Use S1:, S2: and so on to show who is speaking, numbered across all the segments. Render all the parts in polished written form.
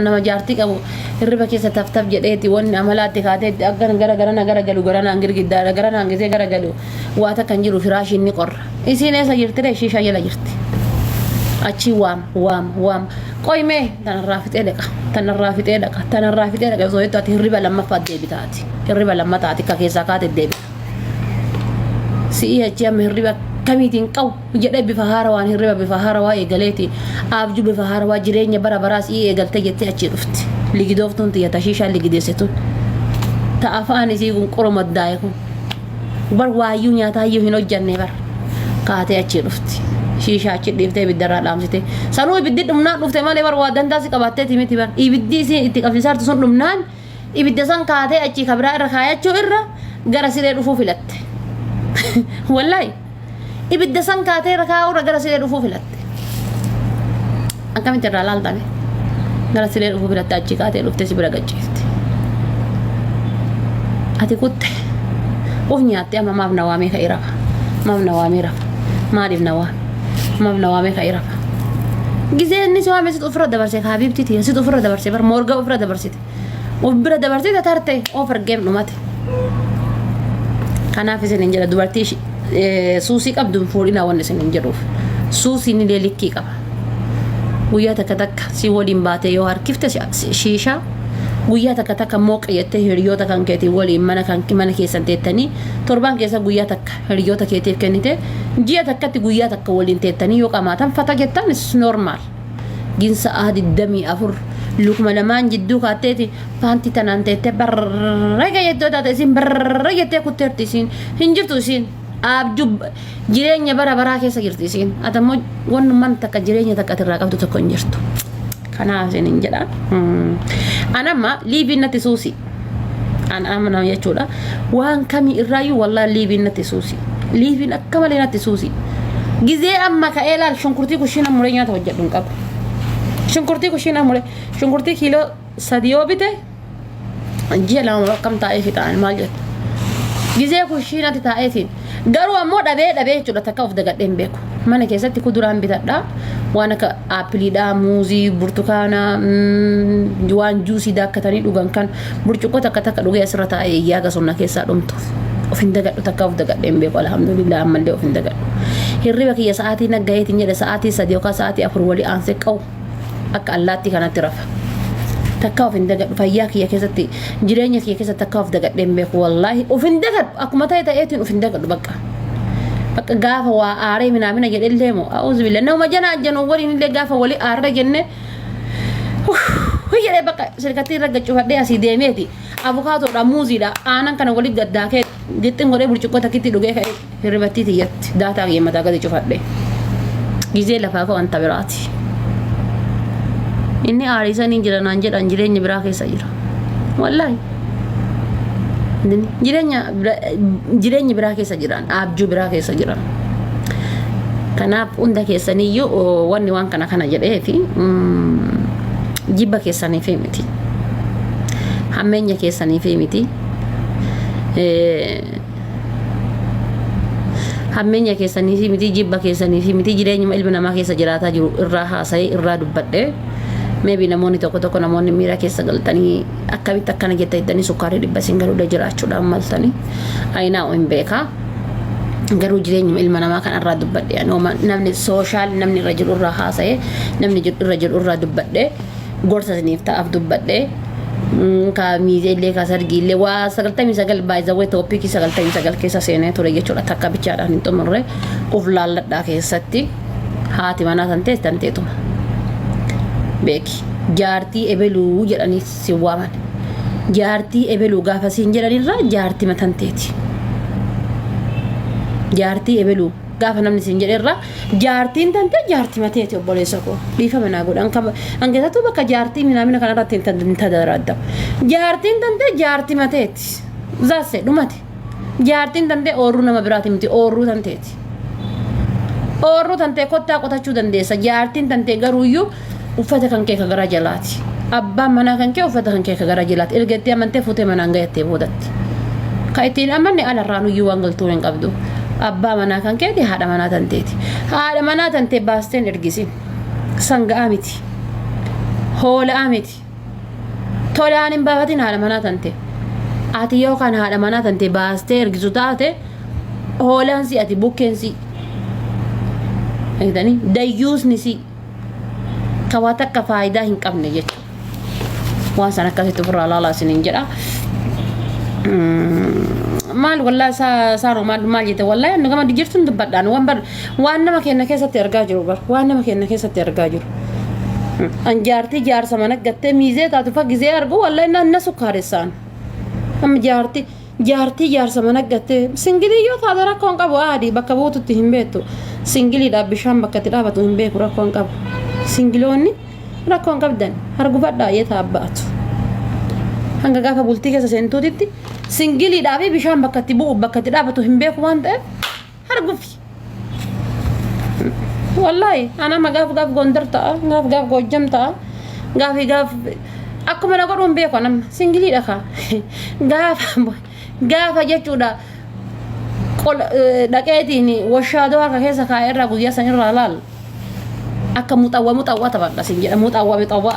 S1: nama jaartii qabu hirriba keessa taftaf jedheeti wanni amalaatti kaateetti akka gara galu gara naan girgiddaa gara naan gisee gara galu waata kan jiru firaashiin ni qorra isiin eessa jirti shiishaa jala jirti achi waam qoyme tanarraa fixee dhaqa osoo jettu ati hirriba lammaffaa deebitaati hirriba lammataati akka keessaa kaate deebita si'i achi amma hirriba kamiitiin qabu jedhee bifa haarawaan hirriba bifa haarawaa eegaleeti abjuu bifa haarawaa jireenya bara baraa si'i eegalte jettee achi dhufti ligidooftuun tiyyata shiishaan ligideessituun ta afaan isii kun qoroma daa'e kun bar waayyuu nyaataayyuu hin hojjanne bar kaatee achi dhufti shiishaa achi dhiiftee ibiddarraa dhaamsite sanuu ibiddi dhumnaan dhufte malee bar waa dandaasi qabatteeti miti bar ibiddi isii itti qabsiisaartu sun dhumnaan ibidda san kaatee achi kabraa irra kaayachuu irra gara siree dhufuu filatte wallahi ibidda san kaatee irra kaa'uu irra gara siree dhufuu filatte akkamitti irraa laaltame gara siree dhufuu filatte achi kaatee dhuftee si bira gacciifte ati kutte uf nyaatte amma maaf nawaamee ka'ii rafa maaf nawaamee rafa maaliif nawaamee ka'ii rafa gisee inni si waamee sit ofirra dabarsee kaabibtiti sit ofirra dabarsee bar morga ofirra dabarsite of bira dabarsite tarte of argeem dhumate kanaaf isin hin jedha dubartii suusii qabduun fuudhinaa wanni isin hin jedhuuf suusiin illee likkii qaba guyyaa takka si waliin baatee yoo harkifte shiishaa guyyaa takka mooqa jettee hiriyoota kan keetii waliin mana keessan teettanii torban keessa guyyaa takka hiriyoota keetiif kennite ji'a takkatti guyyaa takka waliin teettanii yoo qamaatan fata jettan is normaal ginsa ahdi damii afur lukuma lamaan jidduu kaatteeti paantii tanaan teettee barraga jettoo taate isin barraga jettee kutteerti isin hin jirtu isin abjuu jireenya bara baraa keessa jirti isin atammoo wannummaan takka jireenya takka irraa qabdu tokko hin jirtu kanaaf isin hin jedha anamma liibiin natti suusi anamma nama jechuudha waan kamii irraayyuu wallaahi liibiin natti suusi liibiin akka malee natti suusi gizee amma ka'ee laal shunkurtii kushiina muree nyaata hojjedhu hin qabu shunkurtii kushiina muree shunkurtii kiiloo 3 yoo bite ji'a lama akkam taa'ee fixaan maal jettu gizee kushiinatti taa'eetiin garuu ammoo dhabee jechuudha takka of dagadhee hin beeku mana keessatti kuduraan bitadha waan akka aappiliidha muuzii burtukaana waan juusii daakkatanii dhugan kan burcuqqoo takka dhugee asirra taa'ee yaaga sonna keessaa dhumtuuf of hin dagadhu takka of dagadheen beeku alhamdulillah ammallee of hin dagadhu hirriba kiyya sa'aatii naggayeetiin jedha sa'aatii 3 yookaan sa'aatii 4 walii aansee qabu akka allaatti kanatti rafa takka of hin dagadhu fayyaa kiyya keessatti jireenya kiyya keessatti takka of dagadheen beeku wallaahi of hin dagadhu akkuma ta'eetiin of hin dagadhu bakka gaafa waa aaree mina jedhellee moo a'uuzu billah nama jana ajjanu waliin illee gaafa walii aarre jenne jedhee bakka sirkatti irra gachufadhee asii deemeeti abukaatoodha muuziidha aanan kana walii gaddaakee gixxin godhee burcuqqoo takkitti dhugee ka'ee hirribattii tiyyatti daataa kiyya mataa gadi cufadhee gizee lafaa wanta biraati inni aariisanii jira naan jedhan jireenya biraa keessa jira wallaahi jireenya biraa keessa jiran abjuu biraa keessa jiran kanaaf hunda keessaniyyuu wanni waan kana jedhee fi jibba keessaniif miti hammeenya keessaniif miti hammeenya keessaniif miti jibba keessaniif miti jireenya ilma namaa keessa jiraataa jiru irraa haasa'ee irraa dubbadhee maybe namoonni tokko namoonni miira keessa galtanii akkamitti akkana jetta iddanii sukkaarii dhibba singaluudha jiraachuudhaan maltanii aynaa hin beekaa garuu jireenya ilma namaa kan irraa dubbadhee namni sooshaal namni irra jiru irraa haasa'ee namni irra jiru irraa dubbadhee gorsa isiniif ta'aaf dubbadhee ka miizeellee ka sargiillee waa 99 baay'izawee tooppikii 99 keessa seenee ture jechuudha takka bichaadhaan hin xumurre of laalladhaa keessatti haati manaa tanteetuma beeki jaartii ebeluu jedhanii si waaman jaartii ebeluu gaafa siin jedhanirraa jaartii matanteeti jaartii ebeluu gaafa namni siin jedherraa jaartiin tante jaartii mateeti obboleessa koo dhiifama naa godhan hangeessatu bakka jaartii minaamina kanarratti hin tadaradda jaartiin tante jaartii mateeti zaase dhumate jaartiin tante oorruu nama biraati miti oorruu tanteeti oorruu tante kottaa qotachuu dandeessa jaartiin tante garuuyyuu uffata kan kee ka gara jalaati abbaan manaa kan kee uffata kan kee ka gara jalaati ergettee amantee fuutee manaan gayattee boodatti ka ittiin amanne alarraanuyyuu waan galtuu hin qabdu abbaa manaa kan keeti haadha manaa tanteeti haadha manaa tantee baasteen ergisin sanga'aa miti hoola'aa miti tolaan hin baafatin haadha manaa tante ati yookaan haadha manaa tante baastee ergisu taate hoolaan si ati bukkeen si eegdanii dayyuusni si kawaata akka faayidaa hin qabne jechuudha waan san akkasitti ofirraa laalaa isiniin jedha maal wallaahi saaroo maal jette wallaahi annu gama jirtuun dubbadhaan waan nama kenna keessatti argaa jiru waan nama kenna keessatti argaa jiru an jaartii jaarsa mana gattee miizee taatu faggizee argu wallaahi na sukkaaressaan amma jaartii jaarsa mana gattee singilii yoo taate rakkoon qabu aadii bakka buututti hin beektu singiliidhaaf bishaan bakka itti dhaabatu hin beeku rakkoon qabu singiloonni rakkoon qabdan argufadhaa yeeta abbaatu hanga gaafa bultii keessa seentuutitti singiliidhaa fi bishaan bakka itti bu'u bakka itti dhaabatu hin beeku waan ta'eef argufi wallaahi anama gaaf gondar ta'a gaaf gojjam ta'a gaaf akkuma na godhuun beeku anama singiliidha kaa gaafa jechuudha dhaqeetiin washaadoo harka keessa kaa'ee irraa guyyaa san irraa laal akka muxawwa taphaadha sin jedha muxawwa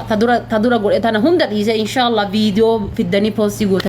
S1: ta dura godhe tana hunda dhiise inshallah viidiyoo fiddanii poostii goota